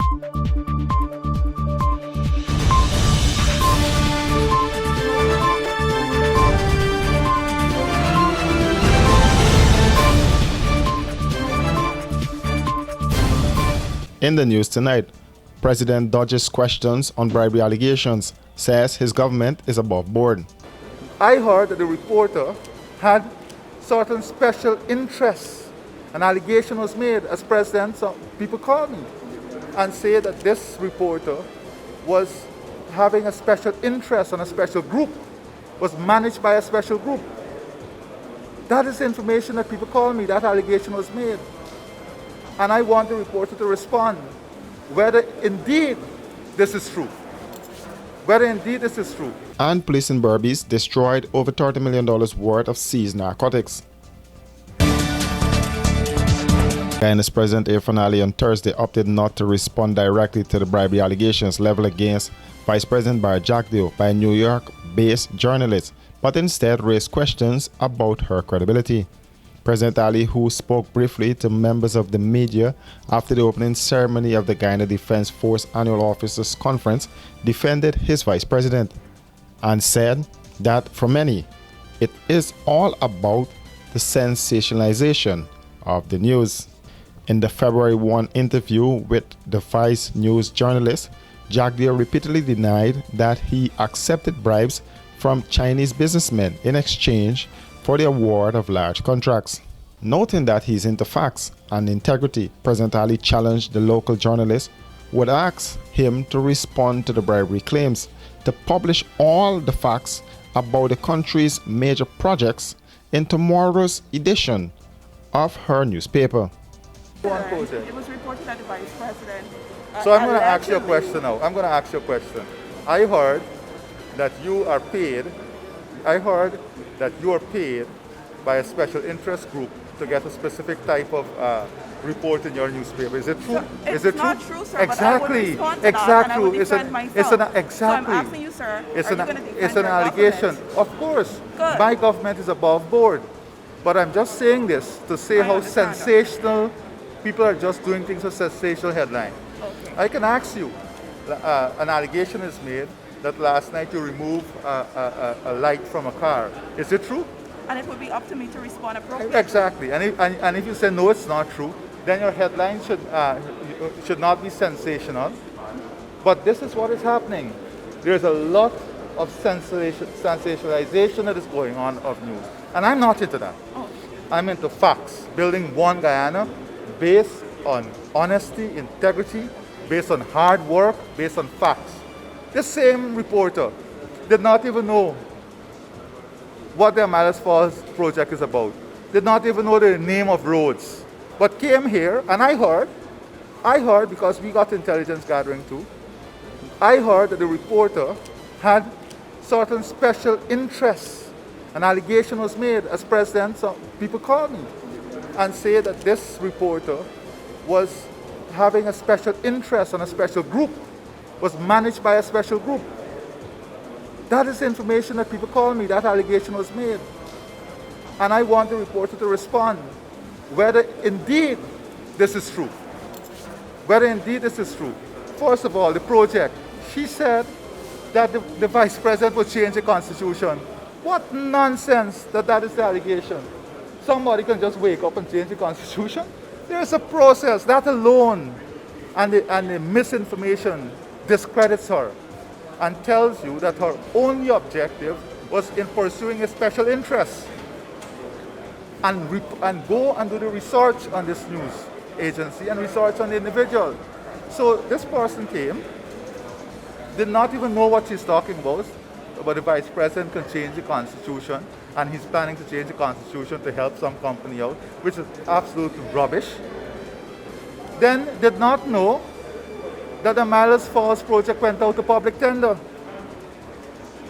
In the news tonight, President dodges questions on bribery allegations, says his government is above board. I heard that the reporter had certain special interests. An allegation was made as president. Some people called me and say that this reporter was having a special interest on a special group, was managed by a special group. That is information that people call me. That allegation was made. And I want the reporter to respond whether indeed this is true. Whether indeed this is true. And police in Berbice destroyed over $30 million worth of seized narcotics. Guyana's President Irfaan Ali on Thursday opted not to respond directly to the bribery allegations leveled against Vice President Barry Jagdeo by a New York-based journalist, but instead raised questions about her credibility. President Ali, who spoke briefly to members of the media after the opening ceremony of the Guyana Defense Force Annual Officers Conference, defended his vice president and said that for many, it is all about the sensationalization of the news. In the February 1 interview with the Vice News journalist, Jagdeo repeatedly denied that he accepted bribes from Chinese businessmen in exchange for the award of large contracts. Noting that he's into facts and integrity, President Ali challenged the local journalist who had asked him to respond to the bribery claims, to publish all the facts about the country's major projects in tomorrow's edition of her newspaper. It was reported that the Vice President... So I'm going to ask you a question now. I'm going to ask you a question. I heard that you are paid by a special interest group to get a specific type of report in your newspaper. Is it true? So is it not true? True, sir, exactly. But I would respond to that and I would defend myself. Exactly. So I'm asking you, sir, It's are you going to defend it's an your allegation. government? Of course. Good. My government is above board. But I'm just saying this to say how understand sensational people are just doing things for sensational headline. Okay. I can ask you, an allegation is made that last night you removed a light from a car. Is it true? And it would be up to me to respond appropriately. Exactly. And if you say no, it's not true, then your headline should not be sensational. But this is what is happening. There's a lot of sensationalization that is going on of news. And I'm not into that. Oh. I'm into facts. Building one Guyana based on honesty, integrity, based on hard work, based on facts. This same reporter did not even know what the Amalas Falls project is about. Did not even know the name of roads. But came here, and I heard because we got intelligence gathering too, I heard that the reporter had certain special interests. An allegation was made as president. Some people called me and say that this reporter was having a special interest on a special group, was managed by a special group. That is information that people call me. That allegation was made. And I want the reporter to respond whether indeed this is true. Whether indeed this is true. First of all, the project. She said that the vice president would change the constitution. What nonsense that is the allegation. Somebody can just wake up and change the constitution. There's a process. That alone and the misinformation discredits her and tells you that her only objective was in pursuing a special interest. And go and do the research on this news agency and research on the individual. So this person came, did not even know what she's talking about, but the vice president can change the constitution, and he's planning to change the constitution to help some company out, which is absolutely rubbish. Then did not know that the Amalas Falls project went out to public tender.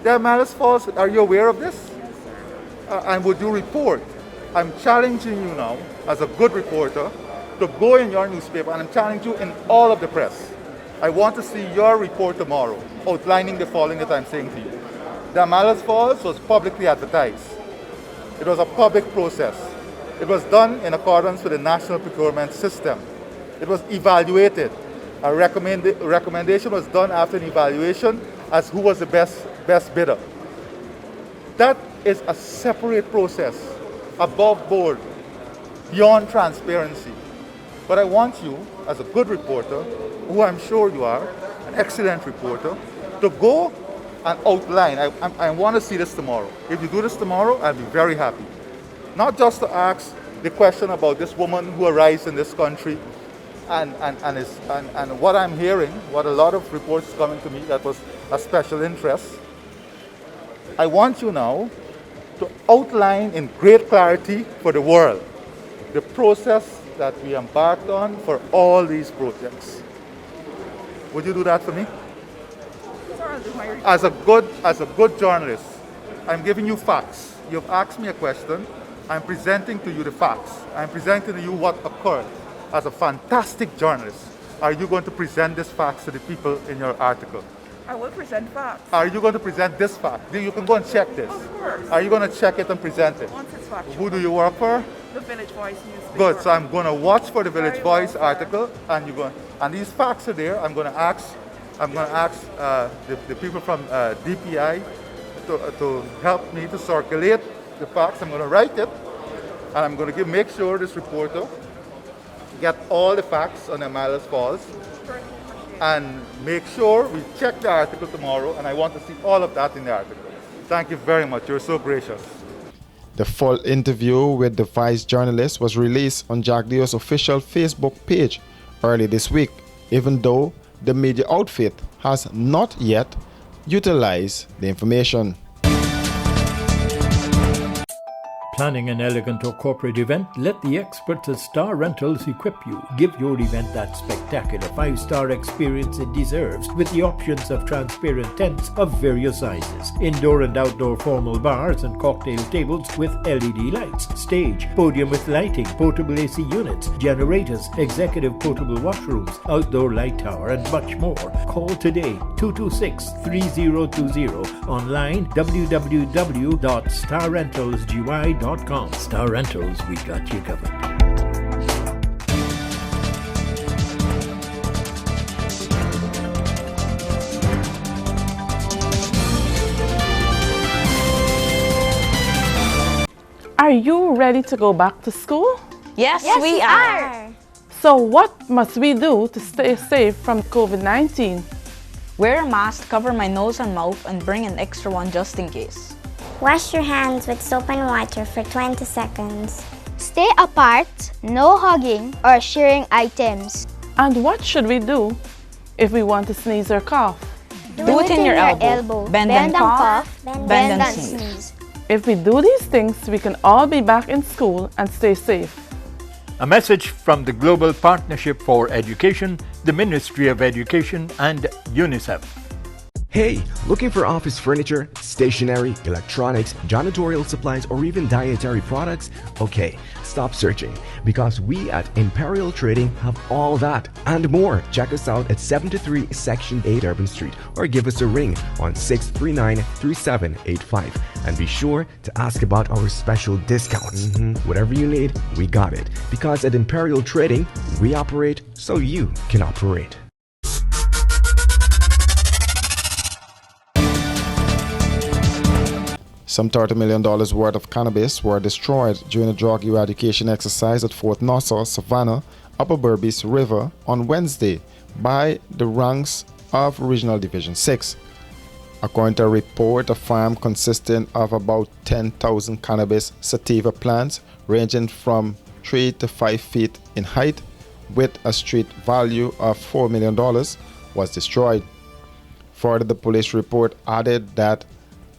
The Amalas Falls, are you aware of this? Yes, sir. And would you report? I'm challenging you now, as a good reporter, to go in your newspaper, and I'm challenging you in all of the press. I want to see your report tomorrow, outlining the following that I'm saying to you. The Amalas Falls was publicly advertised. It was a public process. It was done in accordance with the national procurement system. It was evaluated. A recommendation was done after an evaluation as who was the best bidder. That is a separate process, above board, beyond transparency. But I want you, as a good reporter, who I'm sure you are, an excellent reporter, to go and outline. I want to see this tomorrow. If you do this tomorrow, I'll be very happy. Not just to ask the question about this woman who arrives in this country and what I'm hearing, what a lot of reports coming to me that was a special interest. I want you now to outline in great clarity for the world the process that we embarked on for all these projects. Would you do that for me? Sir, I'll do my report. As a good journalist, I'm giving you facts. You've asked me a question. I'm presenting to you the facts. I'm presenting to you what occurred. As a fantastic journalist, are you going to present these facts to the people in your article? I will present facts. Are you going to present this fact? You can go and check this. Of course. Are you going to check it and present it? Once it's factual. Who do you work for? The Village Voice newspaper. Good. So I'm going to watch for the Village Very well, Voice sir. article, and these facts are there. I'm going to ask the people from DPI to help me to circulate the facts. I'm going to write it, and I'm going to make sure this reporter get all the facts on Amalas Falls, and make sure we check the article tomorrow, and I want to see all of that in the article. Thank you very much. You're so gracious. The full interview with the vice journalist was released on Jack Dio's official Facebook page early this week, even though the media outfit has not yet utilized the information. Planning an elegant or corporate event? Let the experts at Star Rentals equip you. Give your event that spectacular 5-star experience it deserves with the options of transparent tents of various sizes, indoor and outdoor formal bars and cocktail tables with LED lights, stage, podium with lighting, portable AC units, generators, executive portable washrooms, outdoor light tower and much more. Call today 226-3020, online www.starrentalsgy.com. Star Rentals, we got you covered. Are you ready to go back to school? Yes, we are. So what must we do to stay safe from COVID-19? Wear a mask, cover my nose and mouth, and bring an extra one just in case. Wash your hands with soap and water for 20 seconds. Stay apart, no hugging or sharing items. And what should we do if we want to sneeze or cough? Do it in your elbow. Bend and cough. Bend and sneeze. If we do these things, we can all be back in school and stay safe. A message from the Global Partnership for Education, the Ministry of Education, and UNICEF. Hey, looking for office furniture, stationery, electronics, janitorial supplies, or even dietary products? Okay, stop searching, because we at Imperial Trading have all that and more. Check us out at 73 Section 8 Urban Street, or give us a ring on 639-3785. And be sure to ask about our special discounts. Whatever you need, we got it. Because at Imperial Trading, we operate so you can operate. Some $30 million worth of cannabis were destroyed during a drug eradication exercise at Fort Nassau, Savannah, Upper Berbice River on Wednesday by the ranks of Regional Division 6. According to a report, a farm consisting of about 10,000 cannabis sativa plants ranging from 3 to 5 feet in height with a street value of $4 million was destroyed. Further, the police report added that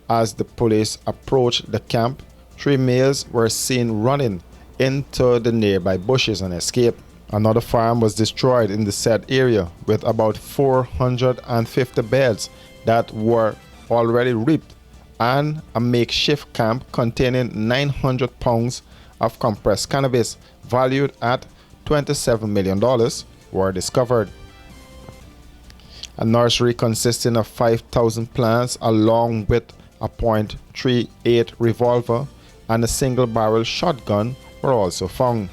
as the police approached the camp, 3 males were seen running into the nearby bushes and escaped. Another farm was destroyed in the said area with about 450 beds that were already reaped, and a makeshift camp containing 900 pounds of compressed cannabis valued at $27 million were discovered. A nursery consisting of 5,000 plants along with a .38 revolver and a single-barrel shotgun were also found.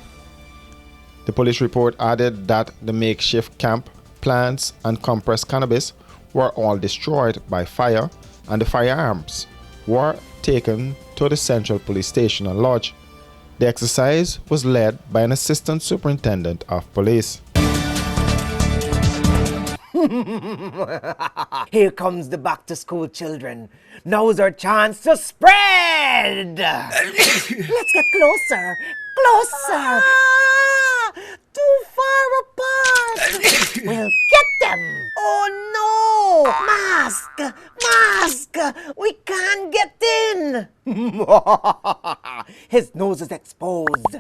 The police report added that the makeshift camp plants, and compressed cannabis were all destroyed by fire, and the firearms were taken to the Central Police Station and Lodge. The exercise was led by an assistant superintendent of police. Here comes the back to school children. Now's our chance to spread. Let's get closer. Closer. Too far apart. We'll get them. Oh no. Mask. Mask. We can't get in. His nose is exposed.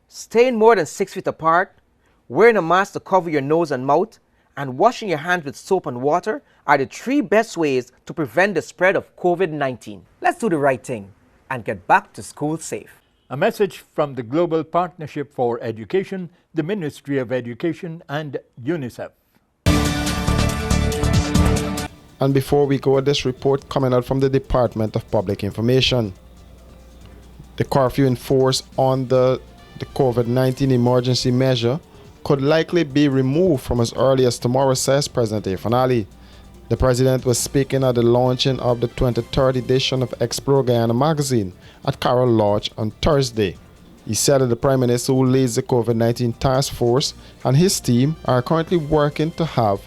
Staying more than 6 feet apart, wearing a mask to cover your nose and mouth, and washing your hands with soap and water are the 3 best ways to prevent the spread of COVID-19. Let's do the right thing and get back to school safe. A message from the Global Partnership for Education, the Ministry of Education, and UNICEF. And before we go, this report coming out from the Department of Public Information. The curfew enforced on the COVID-19 emergency measure could likely be removed from as early as tomorrow, says President Afanali. The President was speaking at the launching of the 23rd edition of Explore Guyana magazine at Carroll Lodge on Thursday. He said that the Prime Minister, who leads the COVID-19 task force, and his team are currently working to have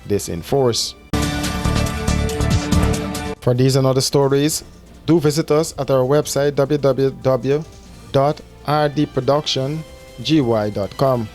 this enforced. For these and other stories, do visit us at our website www.rdproductiongy.com.